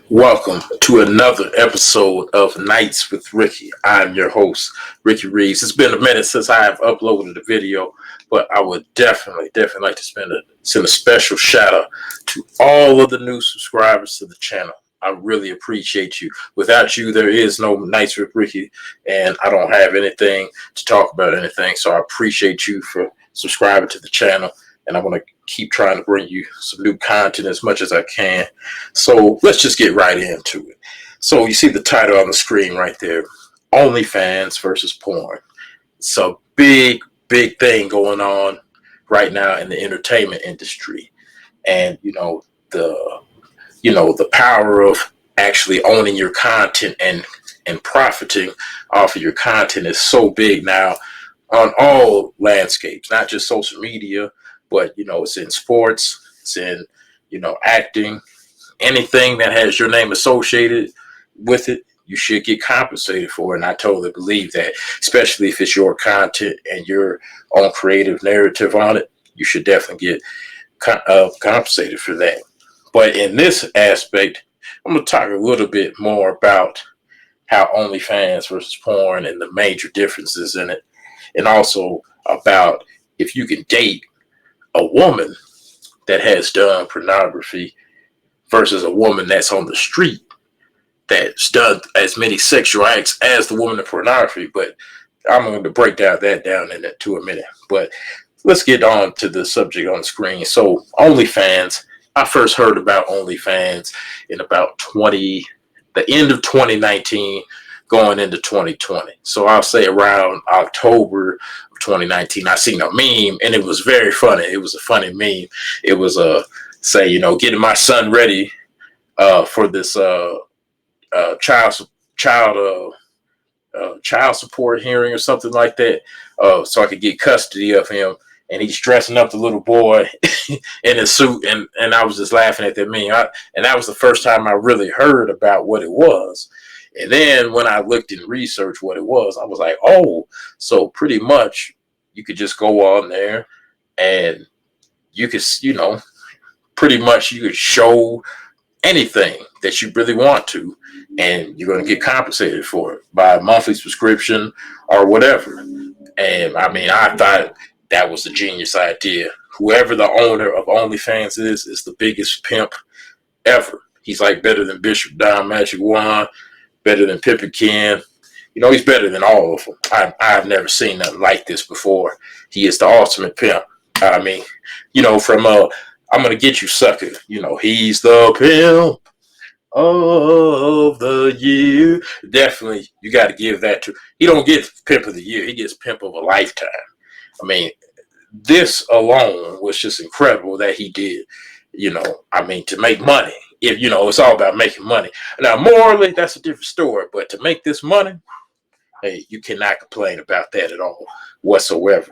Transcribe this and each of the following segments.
Welcome to another episode of Nights with Ricky. I'm your host, Ricky Reeves. It's been a minute since I have uploaded a video, but I would definitely like to send a special shout out to all of the new subscribers to the channel. I really appreciate you. Without you, there is no Nights with Ricky, and I don't have anything to talk about anything. So I appreciate you for subscribing to the channel, and I want to keep trying to bring you some new content as much as I can. So let's just get right into it. So you see the title on the screen right there, Onlyfans versus porn. It's a big thing going on right now in the entertainment industry. And the power of actually owning your content and profiting off of your content is so big now on all landscapes, not just social media, but it's in sports, it's in acting, anything that has your name associated with it. You should get compensated for it, and I totally believe that, especially if it's your content and your own creative narrative on it. You should definitely get compensated for that. But in this aspect, I'm going to talk a little bit more about how OnlyFans versus porn and the major differences in it, and also about if you can date a woman that has done pornography versus a woman that's on the street that's done as many sexual acts as the woman in pornography. But I'm going to break that down into a minute. But let's get on to the subject on the screen. So OnlyFans, I first heard about OnlyFans in about the end of 2019, going into 2020. So I'll say around October of 2019, I seen a meme, and it was very funny. It was a funny meme. It was getting my son ready for this child support hearing or something like that, so I could get custody of him. And he's dressing up the little boy in his suit, and I was just laughing at that meme. And that was the first time I really heard about what it was. And then when I looked and researched what it was, I was like, oh, so pretty much you could just go on there and you could, pretty much you could show anything that you really want to, and you're going to get compensated for it by a monthly subscription or whatever. And I mean, I thought that was a genius idea. Whoever the owner of OnlyFans is the biggest pimp ever. He's like better than Bishop Don Magic Juan, better than Pippin Ken. He's better than all of them. I've never seen nothing like this before. He is the ultimate pimp. I mean, from I'm gonna get you, sucker. He's the pimp of the year. Definitely, you got to give that to. He don't get pimp of the year. He gets pimp of a lifetime. I mean, this alone was just incredible that he did. To make money. If it's all about making money. Now, morally, that's a different story. But to make this money, hey, you cannot complain about that at all whatsoever.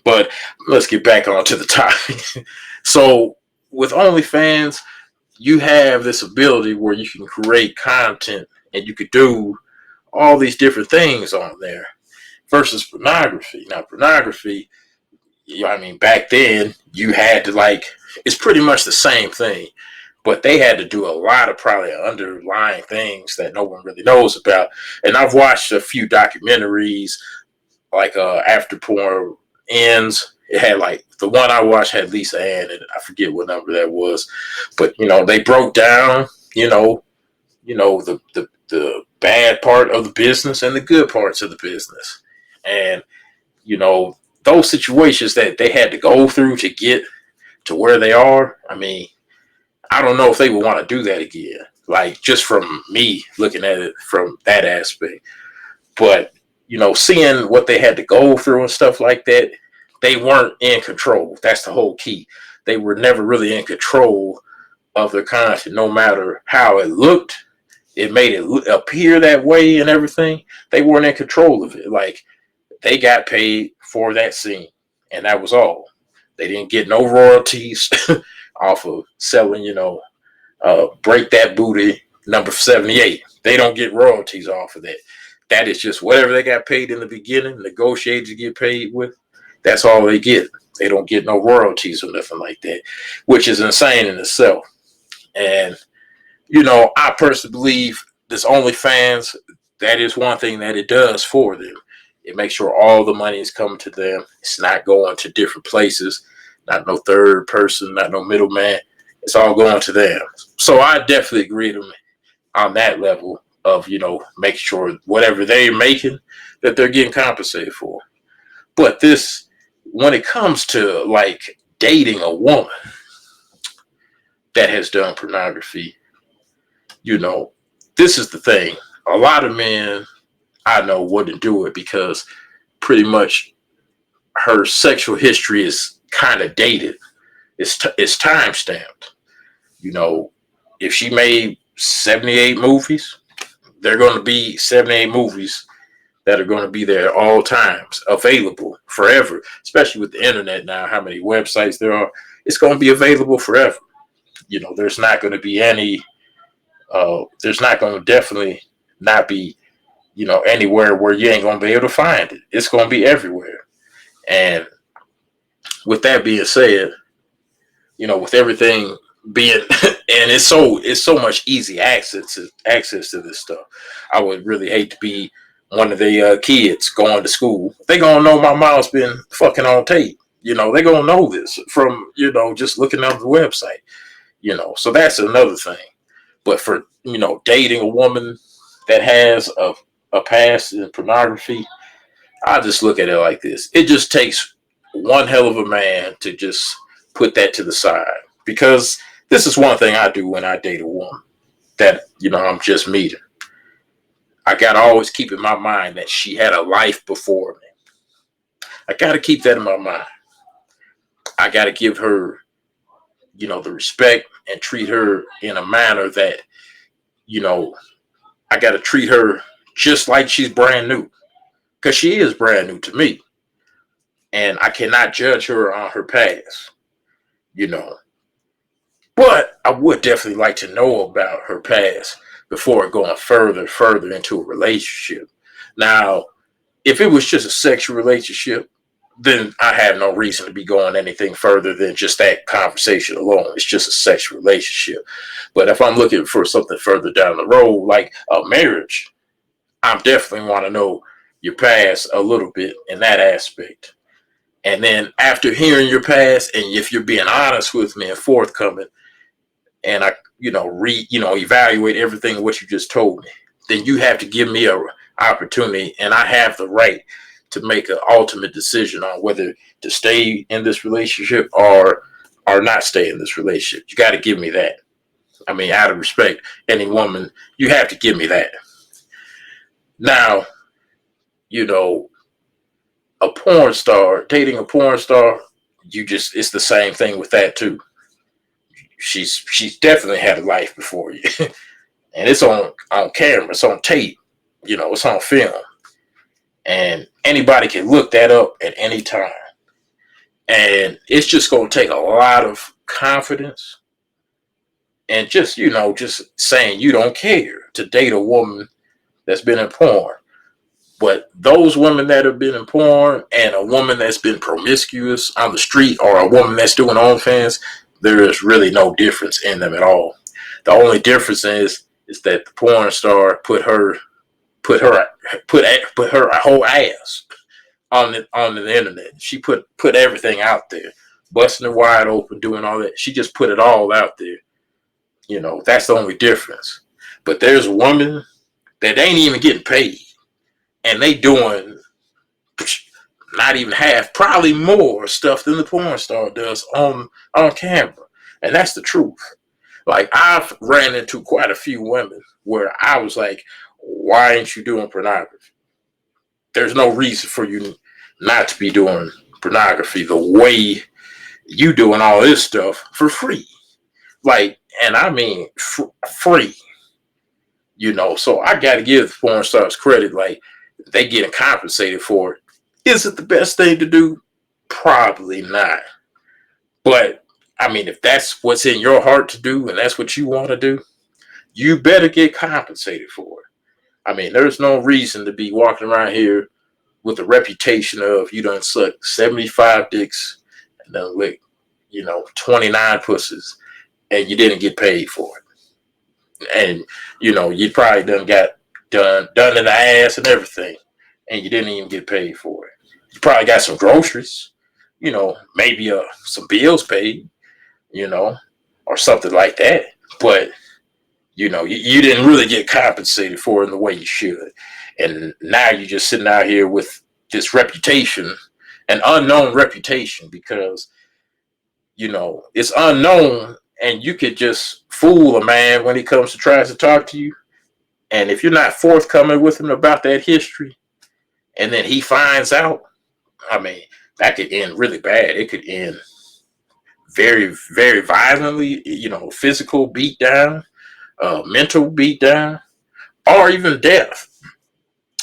But let's get back onto the topic. So with OnlyFans, you have this ability where you can create content and you could do all these different things on there versus pornography. Now, pornography, back then you had to it's pretty much the same thing, but they had to do a lot of probably underlying things that no one really knows about. And I've watched a few documentaries After Porn Ends. It had the one I watched had Lisa Ann, and I forget what number that was, but they broke down the bad part of the business and the good parts of the business, and those situations that they had to go through to get to where they are. I mean, I don't know if they would want to do that again. Just from me looking at it from that aspect, but seeing what they had to go through and stuff like that, they weren't in control. That's the whole key. They were never really in control of their content, no matter how it looked. It made it appear that way and everything. They weren't in control of it. They got paid for that scene, and that was all. They didn't get no royalties off of selling, Break That Booty number 78. They don't get royalties off of that. That is just whatever they got paid in the beginning, negotiated to get paid with. That's all they get. They don't get no royalties or nothing like that, which is insane in itself. And I personally believe this OnlyFans, that is one thing that it does for them. It makes sure all the money is coming to them. It's not going to different places, not no third person, not no middleman. It's all going to them. So I definitely agree to them on that level of, making sure whatever they're making, that they're getting compensated for. But when it comes to like dating a woman that has done pornography, you know, this is the thing. A lot of men I know wouldn't do it because pretty much her sexual history is kind of dated. It's time stamped. You know, if she made 78 movies, they're going to be 78 movies that are going to be there at all times, available forever. Especially with the internet now, how many websites there are, it's going to be available forever. There's not going to be any. There's not going to definitely not be anywhere where you ain't gonna be able to find it. It's gonna be everywhere. And with that being said, with everything being and it's so much easy access to this stuff. I would really hate to be one of the kids going to school. They gonna know my mom's been fucking on tape. They gonna know this from just looking up the website. So that's another thing. But for dating a woman that has a past in pornography, I just look at it like this. It just takes one hell of a man to just put that to the side. Because this is one thing I do when I date a woman that, I'm just meeting. I got to always keep in my mind that she had a life before me. I got to keep that in my mind. I got to give her, the respect and treat her in a manner that, I got to treat her just like she's brand new. Because she is brand new to me. And I cannot judge her on her past, you know. But I would definitely like to know about her past before going further into a relationship. Now, if it was just a sexual relationship, then I have no reason to be going anything further than just that conversation alone. It's just a sexual relationship. But if I'm looking for something further down the road, like a marriage, I definitely want to know your past a little bit in that aspect. And then after hearing your past, and if you're being honest with me and forthcoming, and I, evaluate everything what you just told me, then you have to give me a opportunity, and I have the right to make an ultimate decision on whether to stay in this relationship or not stay in this relationship. You got to give me that. I mean, out of respect, any woman, you have to give me that. Now, you know, a porn star, dating a porn star, it's the same thing with that too. She's definitely had a life before you. And it's on camera, it's on tape, it's on film. And anybody can look that up at any time. And it's just gonna take a lot of confidence and just saying you don't care to date a woman that's been in porn. But those women that have been in porn and a woman that's been promiscuous on the street or a woman that's doing OnlyFans, there is really no difference in them at all. The only difference is that the porn star put her whole ass on the internet. She put everything out there, busting it wide open, doing all that. She just put it all out there. That's the only difference. But there's women that ain't even getting paid, and they doing not even half, probably more stuff than the porn star does on camera, and that's the truth. Like I've ran into quite a few women where I was like, "Why ain't you doing pornography? There's no reason for you not to be doing pornography the way you doing all this stuff for free." Like, and I mean free. So I got to give the porn stars credit. Like, they getting compensated for it. Is it the best thing to do? Probably not. But I mean, if that's what's in your heart to do and that's what you want to do, you better get compensated for it. I mean, there's no reason to be walking around here with a reputation of you done sucked 75 dicks and done licked, 29 pussies, and you didn't get paid for it. and you probably done in the ass and everything, and you didn't even get paid for it. You probably got some groceries, maybe some bills paid, you know, or something like that. But you didn't really get compensated for it in the way you should, and now you're just sitting out here with this reputation, an unknown reputation, because it's unknown, and you could just fool a man when he comes to tries to talk to you. And if you're not forthcoming with him about that history, and then he finds out, I mean, that could end really bad. It could end very, very violently, physical beatdown, mental beatdown, or even death.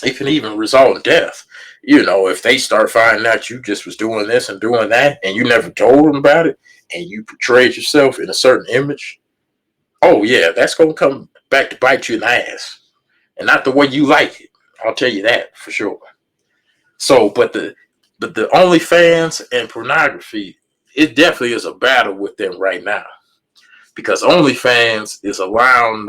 It can even result in death. If they start finding out you just was doing this and doing that, and you never told them about it, and you portrayed yourself in a certain image, oh yeah, that's gonna come back to bite you in the ass, and not the way you like it. I'll tell you that for sure. So, but the OnlyFans and pornography, it definitely is a battle with them right now, because OnlyFans is allowing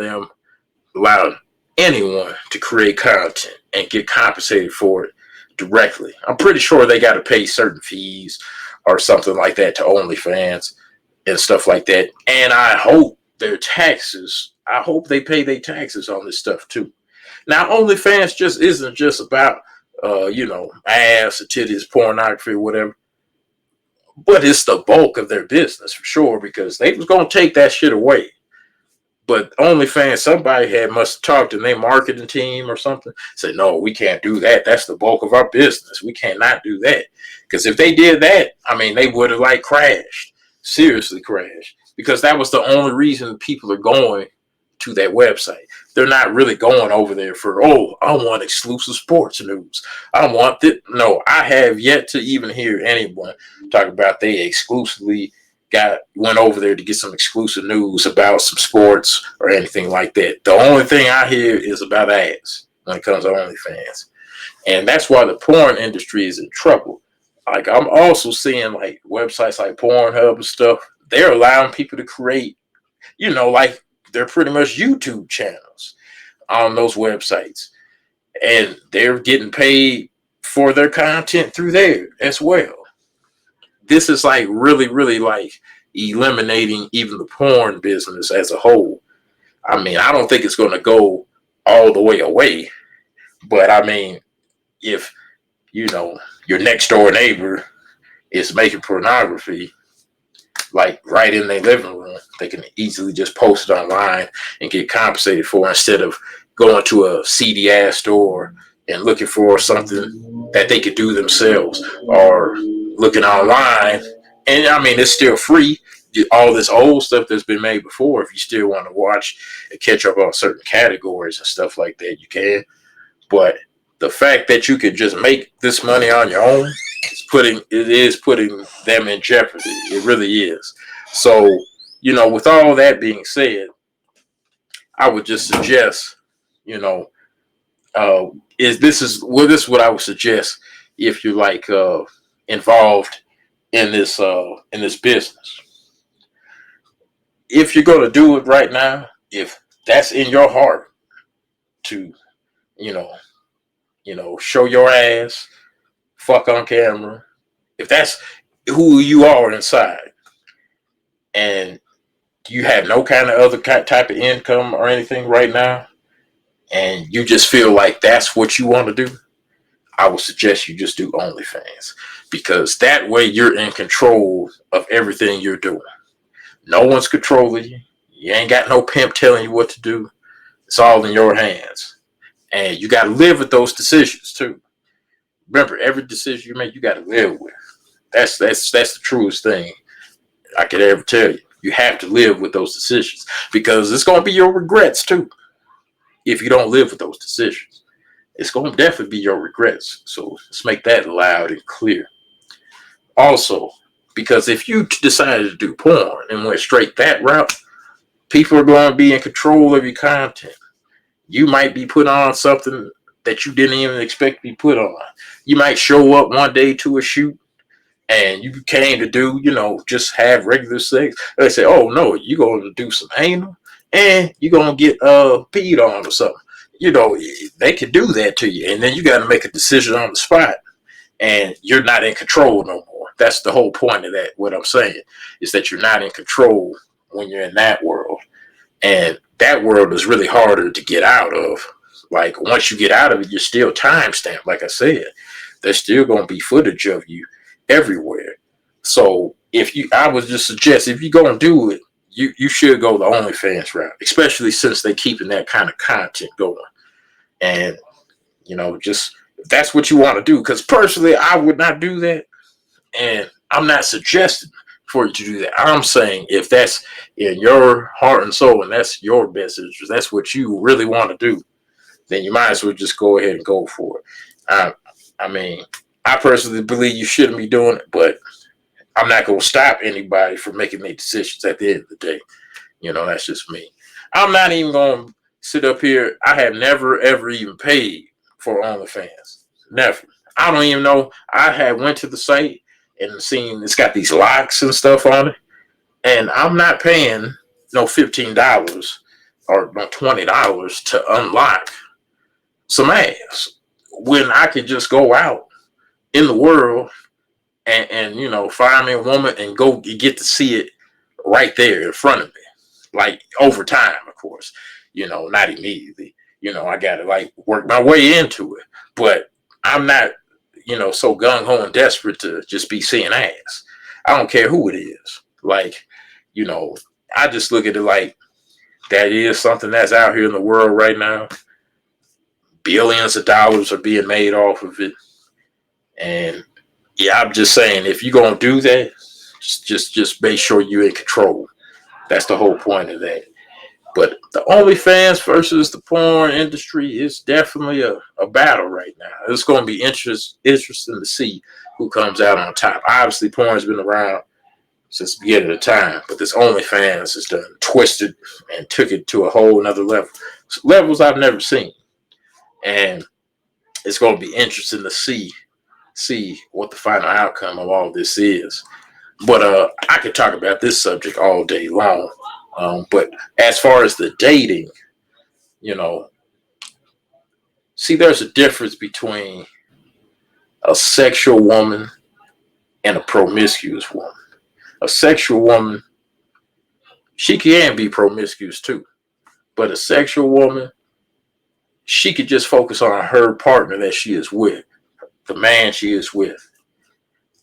anyone to create content and get compensated for it directly. I'm pretty sure they got to pay certain fees or something like that to OnlyFans and stuff like that. And I hope I hope they pay their taxes on this stuff too. Now, OnlyFans just isn't just about ass or titties, pornography, or whatever. But it's the bulk of their business for sure, because they was gonna take that shit away. But OnlyFans, somebody must have talked to their marketing team or something. Said, no, we can't do that. That's the bulk of our business. We cannot do that. Because if they did that, I mean, they would have crashed, seriously crashed. Because that was the only reason people are going to that website. They're not really going over there for, oh, I want exclusive sports news. I want that. No, I have yet to even hear anyone talk about they exclusively went over there to get some exclusive news about some sports or anything like that. The only thing I hear is about ads when it comes to OnlyFans. And that's why the porn industry is in trouble. I'm also seeing websites like Pornhub and stuff. They're allowing people to create, they're pretty much YouTube channels on those websites. And they're getting paid for their content through there as well. This is really, really eliminating even the porn business as a whole. I mean, I don't think it's going to go all the way away. But I mean, if, your next door neighbor is making pornography, right in their living room, they can easily just post it online and get compensated for, instead of going to a seedy ass store and looking for something that they could do themselves, or looking online. And I mean, it's still free. All this old stuff that's been made before, if you still want to watch and catch up on certain categories and stuff like that, you can. But the fact that you can just make this money on your own is putting them in jeopardy. It really is. So, with all that being said, I would just suggest, this is what I would suggest if you're involved in this business. If you're gonna do it right now, if that's in your heart to, show your ass, fuck on camera, if that's who you are inside, and you have no kind of other type of income or anything right now, and you just feel like that's what you want to do, I would suggest you just do OnlyFans, because that way you're in control of everything you're doing. No one's controlling you. You ain't got no pimp telling you what to do. It's all in your hands. And you got to live with those decisions too. Remember, every decision you make, you got to live with. That's the truest thing I could ever tell you. You have to live with those decisions, because it's going to be your regrets too. If you don't live with those decisions, it's going to definitely be your regrets. So let's make that loud and clear. Also, because if you decided to do porn and went straight that route, people are going to be in control of your content. You might be put on something that you didn't even expect to be put on. You might show up one day to a shoot and you came to do, just have regular sex. They say, oh no, you're going to do some anal. and you're gonna get peed on or something. You know, they could do that to you, and then you got to make a decision on the spot, and you're not in control no more. That's the whole point of that. What I'm saying is that you're not in control when you're in that world, and that world is really harder to get out of. Like once you get out of it, you're still time stamped. Like I said, there's still gonna be footage of you everywhere. So if you, I would just suggest if you're gonna do it, you should go the OnlyFans route, especially since they're keeping that kind of content going. And you know, just if that's what you want to do. Because personally, I would not do that, and I'm not suggesting for you to do that. I'm saying if that's in your heart and soul, and that's your best interest, that's what you really want to do, then you might as well just go ahead and go for it. I mean, I personally believe you shouldn't be doing it, but I'm not going to stop anybody from making their decisions at the end of the day. You know, that's just me. I'm not even going to sit up here. I have never, ever even paid for OnlyFans. Never. I don't even know. I had went to the site and seen it's got these locks and stuff on it. And I'm not paying no $15 or no $20 to unlock some ass when I could just go out in the world and you know, find me a woman and go get to see it right there in front of me. Like over time, of course, you know, not immediately. You know, I got to like work my way into it, but I'm not, you know, so gung ho and desperate to just be seeing ass. I don't care who it is. Like, you know, I just look at it like that is something that's out here in the world right now. Billions of dollars are being made off of it. And yeah, I'm just saying, if you're going to do that, just make sure you're in control. That's the whole point of that. But the OnlyFans versus the porn industry is definitely a battle right now. It's going to be interesting to see who comes out on top. Obviously, porn's been around since the beginning of the time, but this OnlyFans has done twisted and took it to a whole another level. Levels I've never seen. And it's going to be interesting to see what the final outcome of all this is. But I could talk about this subject all day long. But as far as the dating, you know, see, there's a difference between a sexual woman and a promiscuous woman. A sexual woman, she can be promiscuous too. But a sexual woman, she could just focus on her partner that she is with, the man she is with.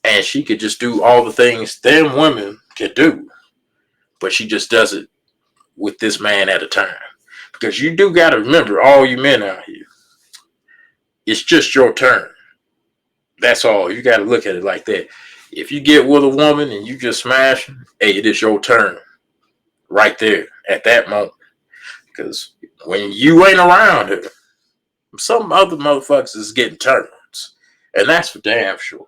And she could just do all the things them women can do. But she just does it with this man at a time. Because you do got to remember, all you men out here, it's just your turn. That's all. You got to look at it like that. If you get with a woman and you just smash, hey, it is your turn right there at that moment. Because when you ain't around her, some other motherfuckers is getting turns. And that's for damn sure.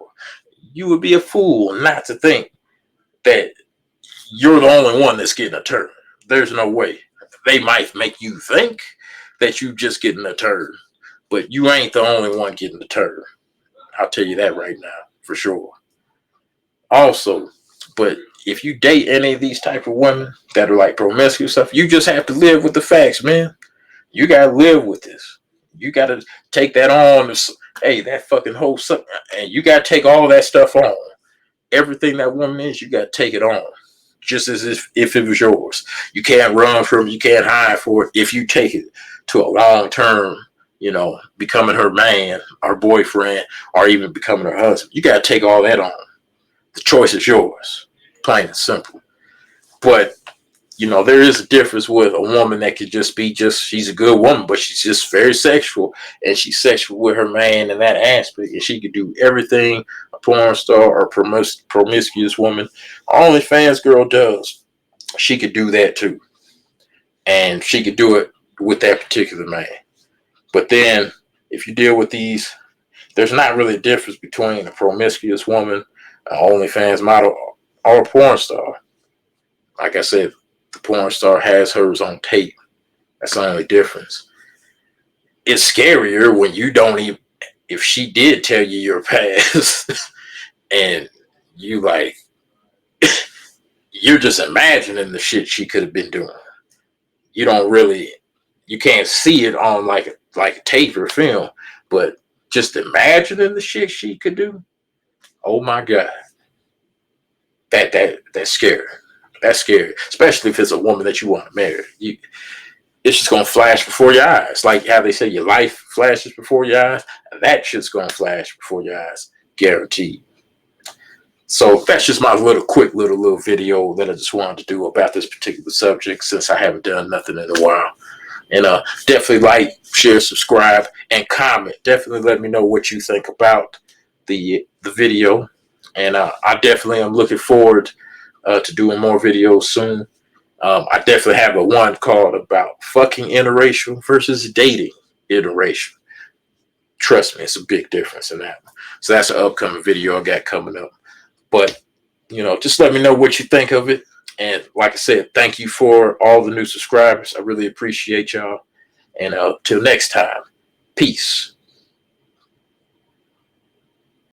You would be a fool not to think that you're the only one that's getting a turn. There's no way. They might make you think that you just getting a turn, but you ain't the only one getting the turn. I'll tell you that right now, for sure. Also, but if you date any of these type of women that are like promiscuous stuff, you just have to live with the facts, man. You gotta live with this. You gotta take that on. Hey, that fucking whole stuff, and you gotta take all that stuff on. Everything that woman is, you gotta take it on. Just as if it was yours. You can't run from it, you can't hide for it. If you take it to a long term, you know, becoming her man, or boyfriend, or even becoming her husband, you gotta take all that on. The choice is yours. Plain and simple. But you know, there is a difference with a woman that could just be she's a good woman, but she's just very sexual, and she's sexual with her man in that aspect, and she could do everything a porn star or promiscuous woman, OnlyFans girl does. She could do that too, and she could do it with that particular man. But then, if you deal with these, there's not really a difference between a promiscuous woman, an OnlyFans model, or a porn star. Like I said, the porn star has hers on tape. That's the only difference. It's scarier when you don't even, if she did tell you your past and you like, you're just imagining the shit she could have been doing. you don't really, you can't see it on like tape or film, but just imagining the shit she could do. Oh my God, that's scary. That's scary, especially if it's a woman that you want to marry. It's just gonna flash before your eyes, like how they say your life flashes before your eyes. That shit's gonna flash before your eyes, guaranteed. So that's just my quick little video that I just wanted to do about this particular subject, since I haven't done nothing in a while. And definitely like, share, subscribe, and comment. Definitely let me know what you think about the video. And I definitely am looking forward to doing more videos soon. I definitely have a one called about fucking interracial versus dating interracial. Trust me, it's a big difference in that. So that's an upcoming video I got coming up. But, just let me know what you think of it. And like I said, thank you for all the new subscribers. I really appreciate y'all. And till next time, peace.